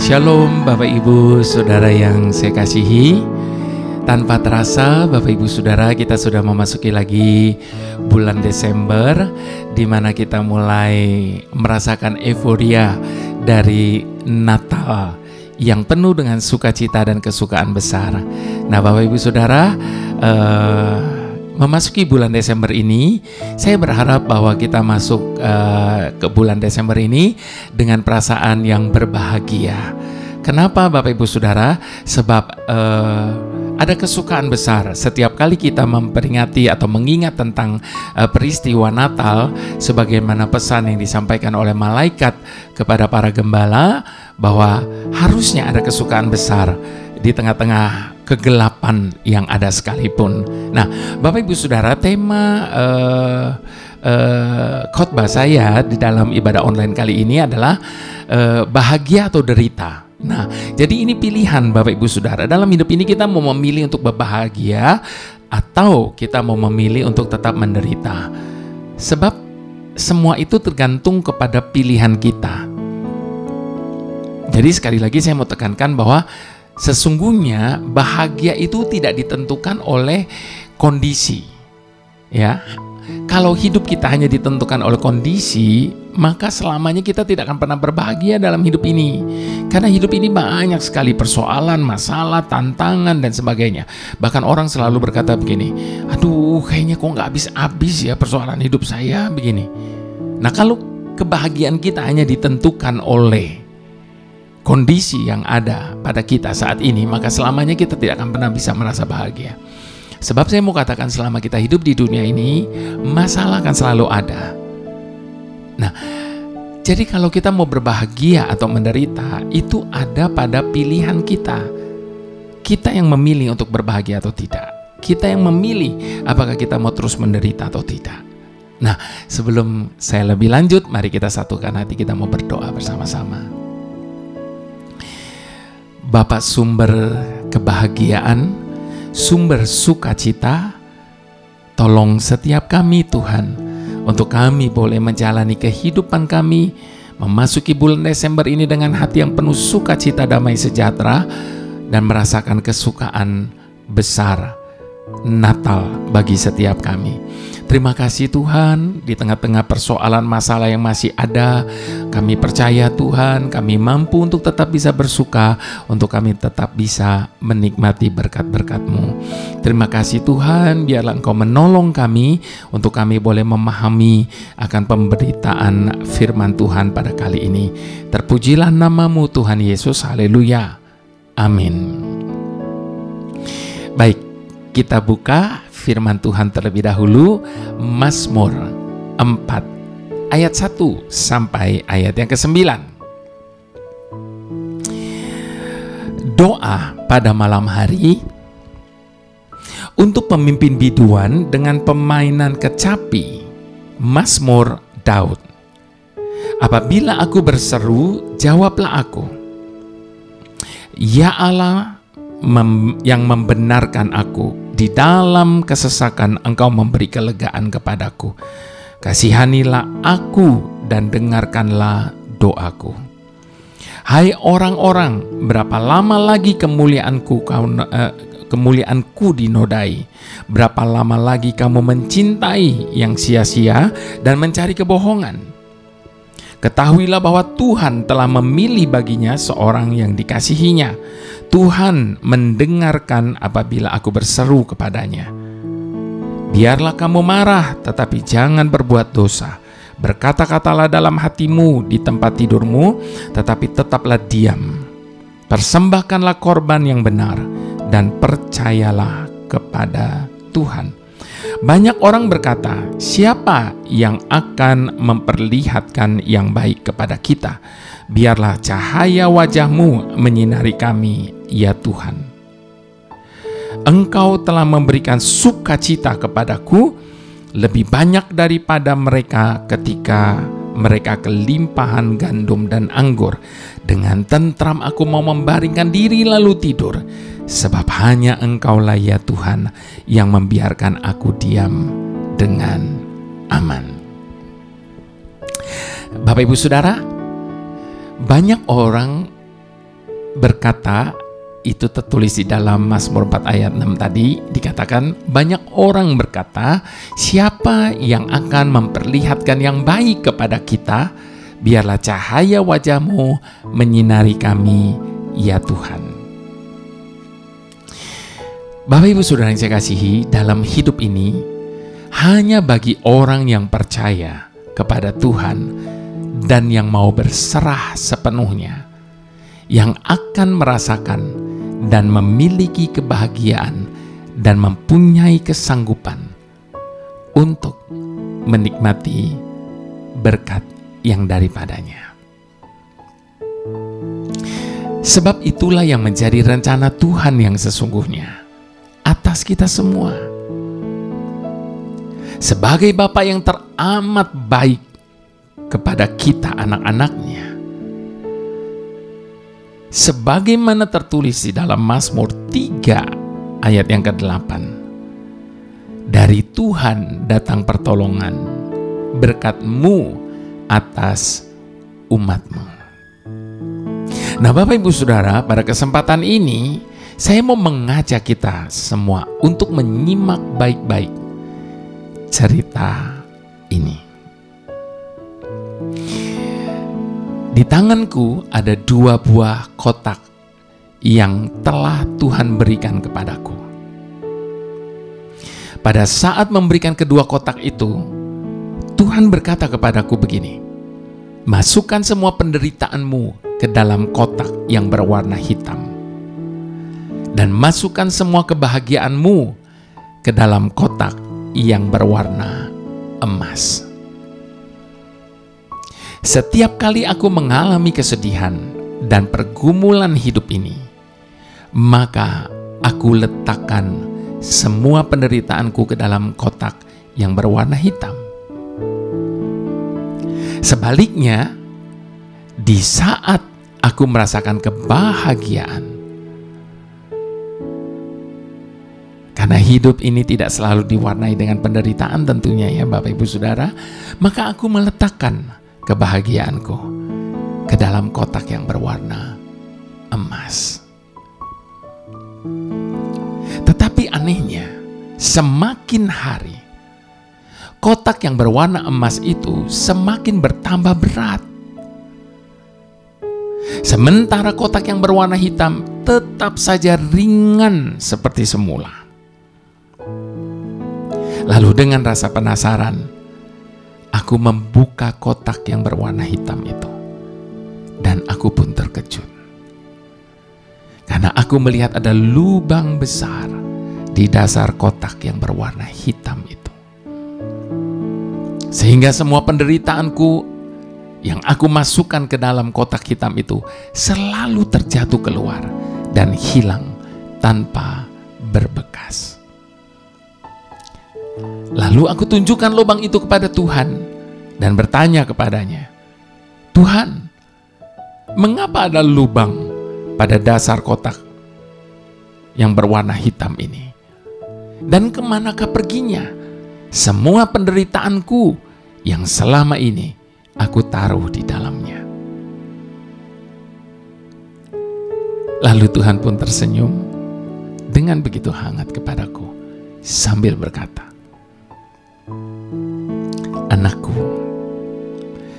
Shalom Bapak Ibu Saudara yang saya kasihi. Tanpa terasa Bapak Ibu Saudara, kita sudah memasuki lagi bulan Desember, di mana kita mulai merasakan euforia dari Natal yang penuh dengan sukacita dan kesukaan besar. Nah Bapak Ibu Saudara, memasuki bulan Desember ini, saya berharap bahwa kita masuk ke bulan Desember ini dengan perasaan yang berbahagia. Kenapa Bapak Ibu Saudara? Sebab ada kesukaan besar setiap kali kita memperingati atau mengingat tentang peristiwa Natal, sebagaimana pesan yang disampaikan oleh malaikat kepada para gembala, bahwa harusnya ada kesukaan besar di tengah-tengah kegelapan yang ada sekalipun. Nah, Bapak Ibu Saudara, tema khotbah saya di dalam ibadah online kali ini adalah bahagia atau derita. Nah, jadi ini pilihan Bapak Ibu Saudara. Dalam hidup ini kita mau memilih untuk berbahagia atau kita mau memilih untuk tetap menderita. Sebab semua itu tergantung kepada pilihan kita. Jadi sekali lagi saya mau tekankan bahwa sesungguhnya bahagia itu tidak ditentukan oleh kondisi. Ya. Kalau hidup kita hanya ditentukan oleh kondisi, maka selamanya kita tidak akan pernah berbahagia dalam hidup ini. Karena hidup ini banyak sekali persoalan, masalah, tantangan, dan sebagainya. Bahkan orang selalu berkata begini, aduh kayaknya kok nggak habis-habis ya persoalan hidup saya begini. Nah kalau kebahagiaan kita hanya ditentukan oleh kondisi yang ada pada kita saat ini, maka selamanya kita tidak akan pernah bisa merasa bahagia. Sebab saya mau katakan, selama kita hidup di dunia ini, masalah akan selalu ada. Nah, jadi kalau kita mau berbahagia atau menderita, itu ada pada pilihan kita. Kita yang memilih untuk berbahagia atau tidak. Kita yang memilih apakah kita mau terus menderita atau tidak. Nah, sebelum saya lebih lanjut, mari kita satukan hati, kita mau berdoa bersama-sama. Bapa sumber kebahagiaan, sumber sukacita, tolong setiap kami Tuhan, untuk kami boleh menjalani kehidupan kami, memasuki bulan Desember ini dengan hati yang penuh sukacita, damai sejahtera, dan merasakan kesukaan besar Natal bagi setiap kami. Terima kasih Tuhan, di tengah-tengah persoalan masalah yang masih ada, kami percaya Tuhan, kami mampu untuk tetap bisa bersuka, untuk kami tetap bisa menikmati berkat-berkat-Mu. Terima kasih Tuhan, biarlah Engkau menolong kami, untuk kami boleh memahami akan pemberitaan firman Tuhan pada kali ini. Terpujilah nama-Mu Tuhan Yesus, haleluya, amin. Baik, kita buka firman Tuhan terlebih dahulu, Mazmur 4 ayat 1 sampai ayat yang ke-9. Doa pada malam hari untuk pemimpin biduan dengan pemainan kecapi, Mazmur Daud. Apabila aku berseru, jawablah aku. Ya Allah yang membenarkan aku, di dalam kesesakan Engkau memberi kelegaan kepadaku. Kasihanilah aku dan dengarkanlah doaku. Hai orang-orang, berapa lama lagi kemuliaanku dinodai? Berapa lama lagi kamu mencintai yang sia-sia dan mencari kebohongan? Ketahuilah bahwa Tuhan telah memilih baginya seorang yang dikasihinya. Tuhan mendengarkan apabila aku berseru kepadanya. Biarlah kamu marah, tetapi jangan berbuat dosa. Berkata-katalah dalam hatimu di tempat tidurmu, tetapi tetaplah diam. Persembahkanlah korban yang benar, dan percayalah kepada Tuhan. Banyak orang berkata, siapa yang akan memperlihatkan yang baik kepada kita? Biarlah cahaya wajah-Mu menyinari kami, ya Tuhan. Engkau telah memberikan sukacita kepadaku lebih banyak daripada mereka ketika mereka kelimpahan gandum dan anggur. Dengan tentram aku mau membaringkan diri lalu tidur, sebab hanya Engkaulah ya Tuhan yang membiarkan aku diam dengan aman. Bapak Ibu Saudara, banyak orang berkata, itu tertulis di dalam Mazmur 4 ayat 6 tadi, dikatakan banyak orang berkata, siapa yang akan memperlihatkan yang baik kepada kita? Biarlah cahaya wajah-Mu menyinari kami, ya Tuhan. Bapak Ibu Saudara yang saya kasihi, dalam hidup ini hanya bagi orang yang percaya kepada Tuhan dan yang mau berserah sepenuhnya, yang akan merasakan dan memiliki kebahagiaan dan mempunyai kesanggupan untuk menikmati berkat yang daripadanya. Sebab itulah yang menjadi rencana Tuhan yang sesungguhnya atas kita semua. Sebagai Bapa yang teramat baik kepada kita anak-anaknya, sebagaimana tertulis di dalam Mazmur 3 ayat yang ke-8, dari Tuhan datang pertolongan, berkat-Mu atas umat-Mu. Nah Bapak Ibu Saudara, pada kesempatan ini saya mau mengajak kita semua untuk menyimak baik-baik cerita ini. Di tanganku ada 2 buah kotak yang telah Tuhan berikan kepadaku. Pada saat memberikan kedua kotak itu, Tuhan berkata kepadaku begini, masukkan semua penderitaanmu ke dalam kotak yang berwarna hitam, dan masukkan semua kebahagiaanmu ke dalam kotak yang berwarna emas. Setiap kali aku mengalami kesedihan dan pergumulan hidup ini, maka aku letakkan semua penderitaanku ke dalam kotak yang berwarna hitam. Sebaliknya, di saat aku merasakan kebahagiaan, karena hidup ini tidak selalu diwarnai dengan penderitaan tentunya ya Bapak Ibu Saudara, maka aku meletakkan kebahagiaanku ke dalam kotak yang berwarna emas. Tetapi anehnya, semakin hari, kotak yang berwarna emas itu semakin bertambah berat. Sementara kotak yang berwarna hitam tetap saja ringan seperti semula. Lalu dengan rasa penasaran, aku membuka kotak yang berwarna hitam itu, dan aku pun terkejut. Karena aku melihat ada lubang besar di dasar kotak yang berwarna hitam itu. Sehingga semua penderitaanku yang aku masukkan ke dalam kotak hitam itu selalu terjatuh keluar dan hilang tanpa berbekas. Lalu aku tunjukkan lubang itu kepada Tuhan dan bertanya kepadanya, Tuhan, mengapa ada lubang pada dasar kotak yang berwarna hitam ini? Dan kemanakah perginya semua penderitaanku yang selama ini aku taruh di dalamnya? Lalu Tuhan pun tersenyum dengan begitu hangat kepadaku sambil berkata, anakku,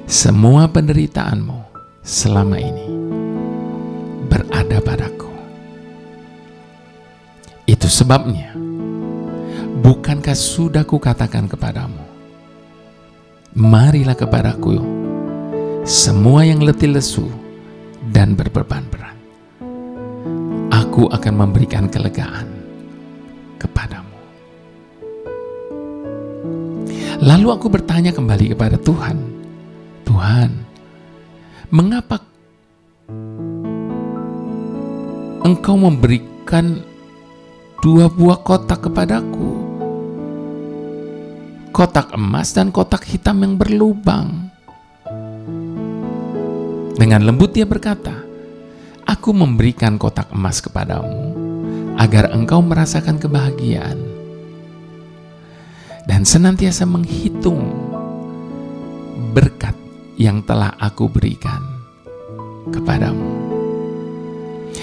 semua penderitaanmu selama ini berada padaku. Itu sebabnya, bukankah sudah kukatakan kepadamu, marilah kepadaku semua yang letih lesu dan berbeban berat. Aku akan memberikan kelegaan kepadamu. Lalu aku bertanya kembali kepada Tuhan, Tuhan, mengapa Engkau memberikan 2 buah kotak kepadaku? Kotak emas dan kotak hitam yang berlubang. Dengan lembut dia berkata, aku memberikan kotak emas kepadamu agar engkau merasakan kebahagiaan dan senantiasa menghitung berkat yang telah aku berikan kepadamu.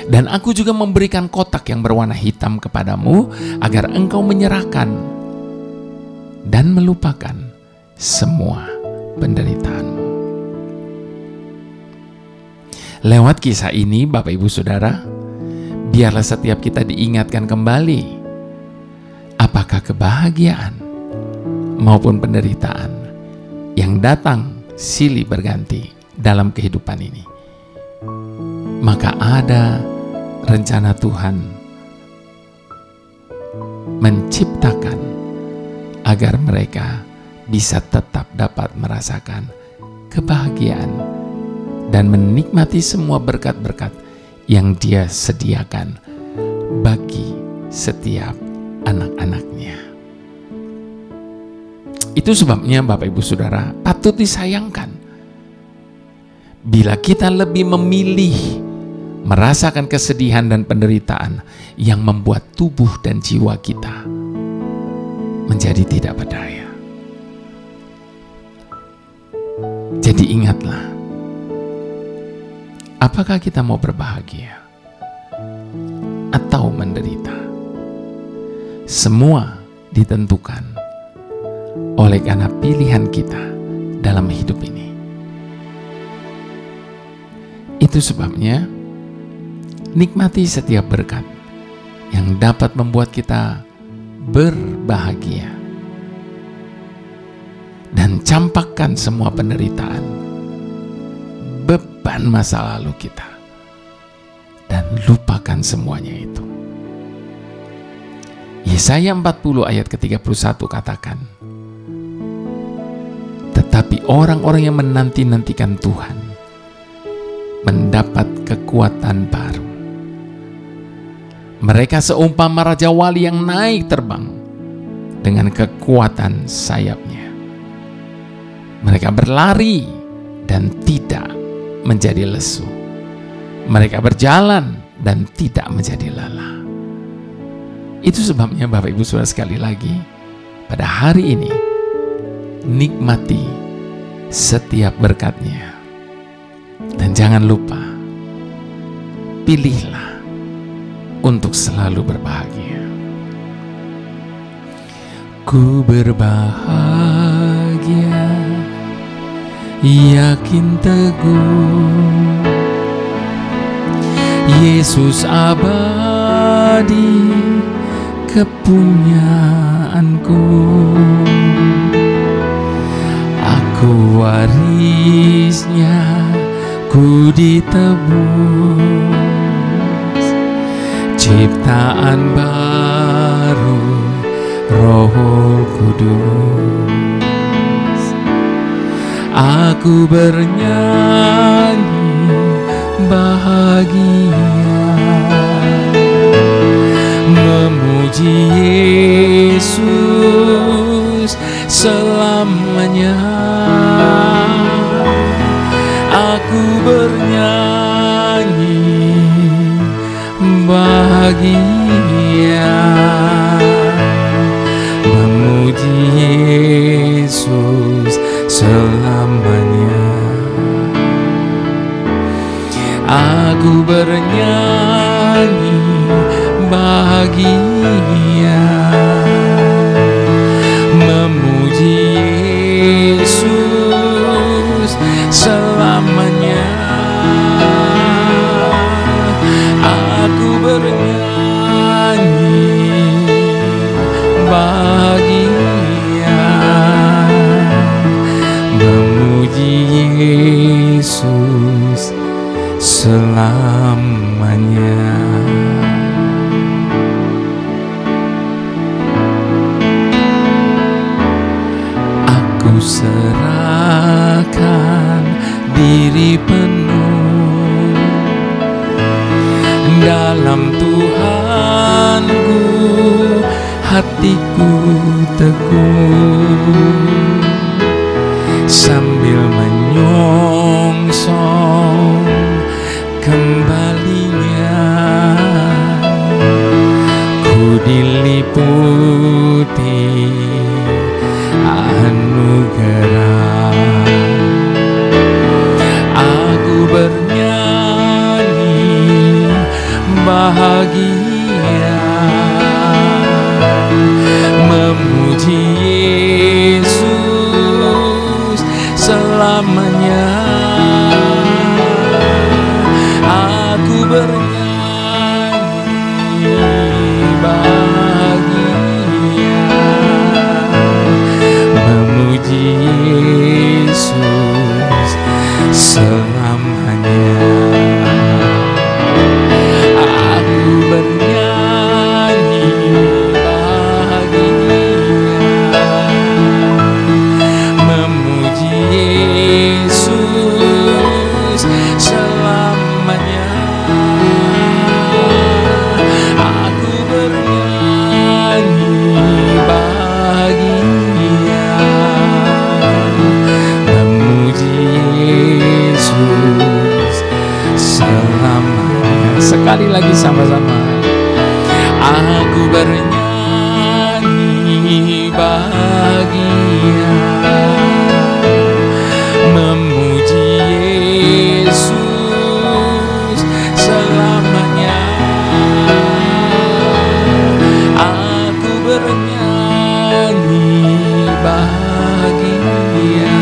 Dan aku juga memberikan kotak yang berwarna hitam kepadamu, agar engkau menyerahkan dan melupakan semua penderitaanmu. Lewat kisah ini, Bapak Ibu Saudara, biarlah setiap kita diingatkan kembali, apakah kebahagiaan maupun penderitaan yang datang silih berganti dalam kehidupan ini, maka ada rencana Tuhan menciptakan agar mereka bisa tetap dapat merasakan kebahagiaan dan menikmati semua berkat-berkat yang Dia sediakan bagi setiap anak-anaknya. Itu sebabnya Bapak Ibu Saudara, patut disayangkan bila kita lebih memilih merasakan kesedihan dan penderitaan yang membuat tubuh dan jiwa kita menjadi tidak berdaya. Jadi ingatlah, apakah kita mau berbahagia atau menderita? Semua ditentukan oleh karena pilihan kita dalam hidup ini. Itu sebabnya nikmati setiap berkat yang dapat membuat kita berbahagia, dan campakkan semua penderitaan, beban masa lalu kita, dan lupakan semuanya itu. Yesaya 40 ayat ke-31 katakan, tetapi orang-orang yang menanti-nantikan Tuhan mendapat kekuatan baru. Mereka seumpama Raja Wali yang naik terbang dengan kekuatan sayapnya. Mereka berlari dan tidak menjadi lesu. Mereka berjalan dan tidak menjadi lelah. Itu sebabnya Bapak Ibu Saudara, sekali lagi, pada hari ini nikmati setiap berkatnya. Dan jangan lupa, pilihlah untuk selalu berbahagia. Ku berbahagia, yakin teguh, Yesus abadi kepunyaanku. Aku warisnya, ku ditebus, ciptaan baru Roh Kudus. Aku bernyanyi bahagia, memuji Yesus selamanya. Aku bernyanyi bahagia, memuji Yesus selamanya. Aku bernyanyi bahagia, memuji Yesus selamanya. Aku bernyanyi bahagia, memuji Yesus selamanya. Aku serahkan diri penuh dalam Tuhanku, hatiku teguh, sambil menyongsong kembalinya. Ku diliputi anugerah, aku bernyanyi bernyanyi bahagia,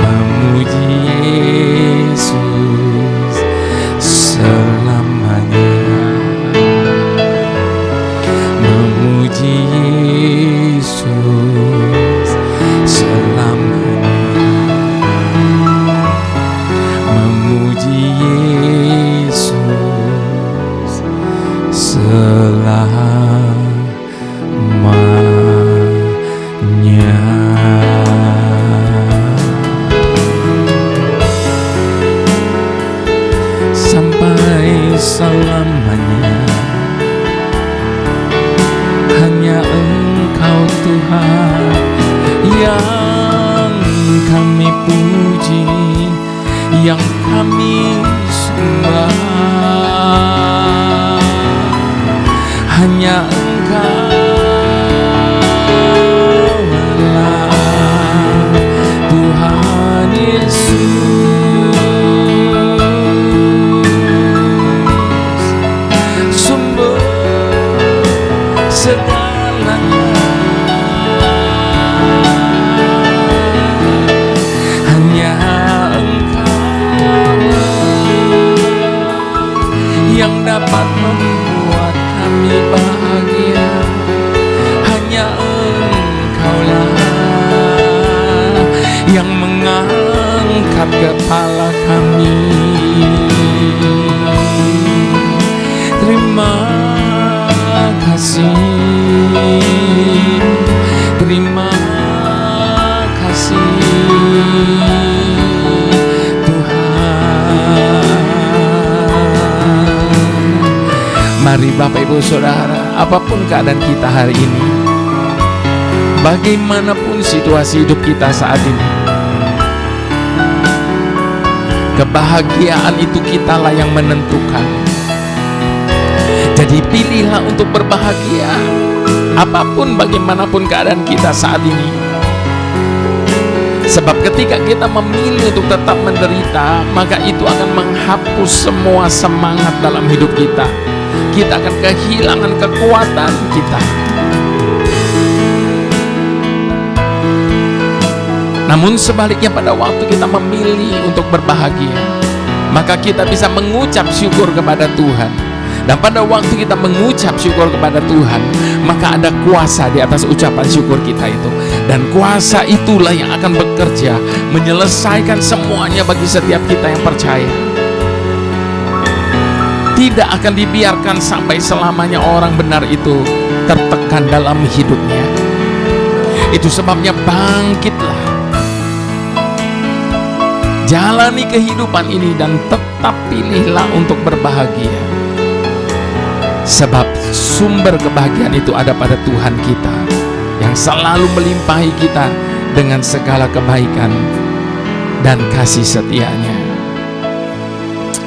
memuji Yesus selamanya, memuji Yesus selamanya, memuji Yesus selamanya. Sampai selamanya hanya Engkau Tuhan yang kami puji, yang kami sembah. Hanya Engkau lah Tuhan Yesus, sumber segalanya. Hanya Engkau yang dapat membuat kami bahagia. Hanya Engkaulah yang mengangkat kepala kami. Terima kasih, terima kasih Tuhan. Mari Bapak Ibu Saudara, apapun keadaan kita hari ini, bagaimanapun situasi hidup kita saat ini, kebahagiaan itu kitalah yang menentukan. Jadi pilihlah untuk berbahagia, apapun bagaimanapun keadaan kita saat ini. Sebab ketika kita memilih untuk tetap menderita, maka itu akan menghapus semua semangat dalam hidup kita. Kita akan kehilangan kekuatan kita. Namun sebaliknya, pada waktu kita memilih untuk berbahagia, maka kita bisa mengucap syukur kepada Tuhan. Dan pada waktu kita mengucap syukur kepada Tuhan, maka ada kuasa di atas ucapan syukur kita itu. Dan kuasa itulah yang akan bekerja menyelesaikan semuanya bagi setiap kita yang percaya. Tidak akan dibiarkan sampai selamanya orang benar itu tertekan dalam hidupnya. Itu sebabnya bangkitlah, jalani kehidupan ini dan tetap pilihlah untuk berbahagia. Sebab sumber kebahagiaan itu ada pada Tuhan kita, yang selalu melimpahi kita dengan segala kebaikan dan kasih setia-Nya.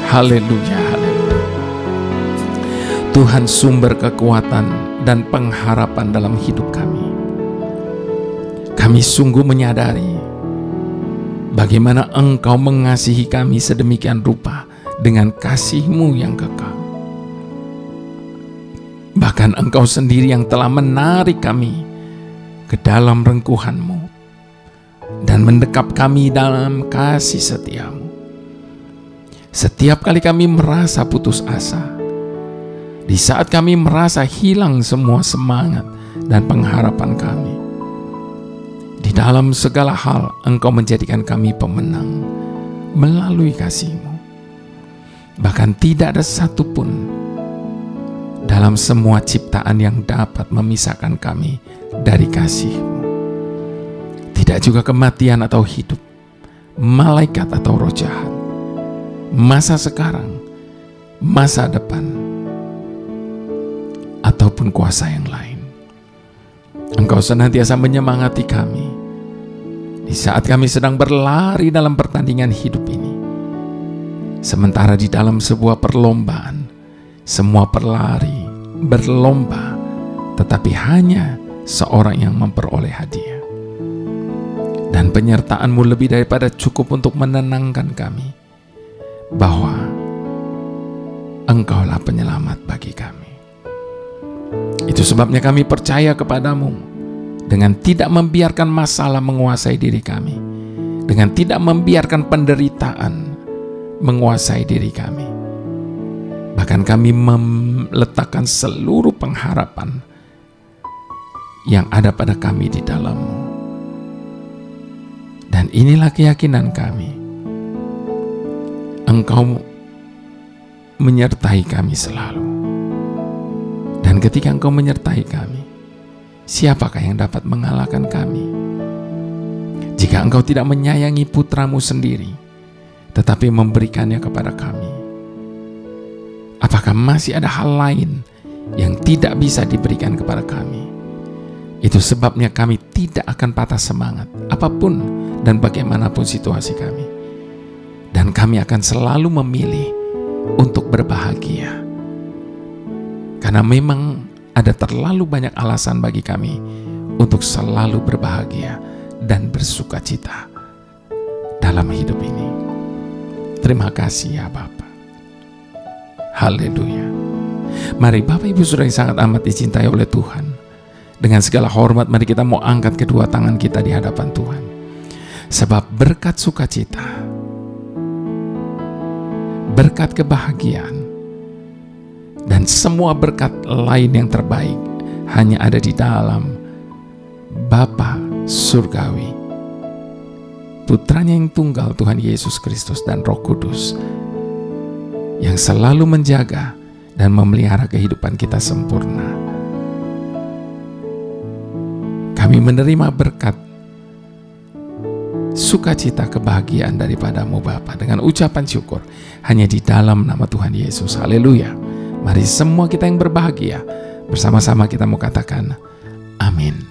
Haleluya, haleluya. Tuhan sumber kekuatan dan pengharapan dalam hidup kami. Kami sungguh menyadari bagaimana Engkau mengasihi kami sedemikian rupa dengan kasih-Mu yang kekal. Bahkan Engkau sendiri yang telah menarik kami ke dalam rengkuhan-Mu dan mendekap kami dalam kasih setia-Mu. Setiap kali kami merasa putus asa, di saat kami merasa hilang semua semangat dan pengharapan kami, di dalam segala hal Engkau menjadikan kami pemenang melalui kasih-Mu. Bahkan tidak ada satupun dalam semua ciptaan yang dapat memisahkan kami dari kasih-Mu. Tidak juga kematian atau hidup, malaikat atau roh jahat, masa sekarang, masa depan, ataupun kuasa yang lain. Engkau senantiasa menyemangati kami di saat kami sedang berlari dalam pertandingan hidup ini. Sementara di dalam sebuah perlombaan, semua pelari berlomba, tetapi hanya seorang yang memperoleh hadiah. Dan penyertaan-Mu lebih daripada cukup untuk menenangkan kami bahwa Engkaulah penyelamat bagi kami. Itu sebabnya kami percaya kepadamu dengan tidak membiarkan masalah menguasai diri kami, dengan tidak membiarkan penderitaan menguasai diri kami. Bahkan kami meletakkan seluruh pengharapan yang ada pada kami di dalam-Mu. Dan inilah keyakinan kami, Engkau menyertai kami selalu. Dan ketika Engkau menyertai kami, siapakah yang dapat mengalahkan kami? Jika Engkau tidak menyayangi putra-Mu sendiri, tetapi memberikannya kepada kami, apakah masih ada hal lain yang tidak bisa diberikan kepada kami? Itu sebabnya kami tidak akan patah semangat, apapun dan bagaimanapun situasi kami. Dan kami akan selalu memilih untuk berbahagia. Karena memang ada terlalu banyak alasan bagi kami untuk selalu berbahagia dan bersuka cita dalam hidup ini. Terima kasih ya Bapa. Haleluya. Mari Bapak Ibu Saudara yang sangat amat dicintai oleh Tuhan, dengan segala hormat mari kita mau angkat kedua tangan kita di hadapan Tuhan. Sebab berkat sukacita, berkat kebahagiaan, dan semua berkat lain yang terbaik hanya ada di dalam Bapa Surgawi, Putranya yang tunggal Tuhan Yesus Kristus dan Roh Kudus, yang selalu menjaga dan memelihara kehidupan kita sempurna. Kami menerima berkat sukacita kebahagiaan daripada-Mu Bapa dengan ucapan syukur hanya di dalam nama Tuhan Yesus. Haleluya. Mari semua kita yang berbahagia bersama-sama kita mau katakan amin.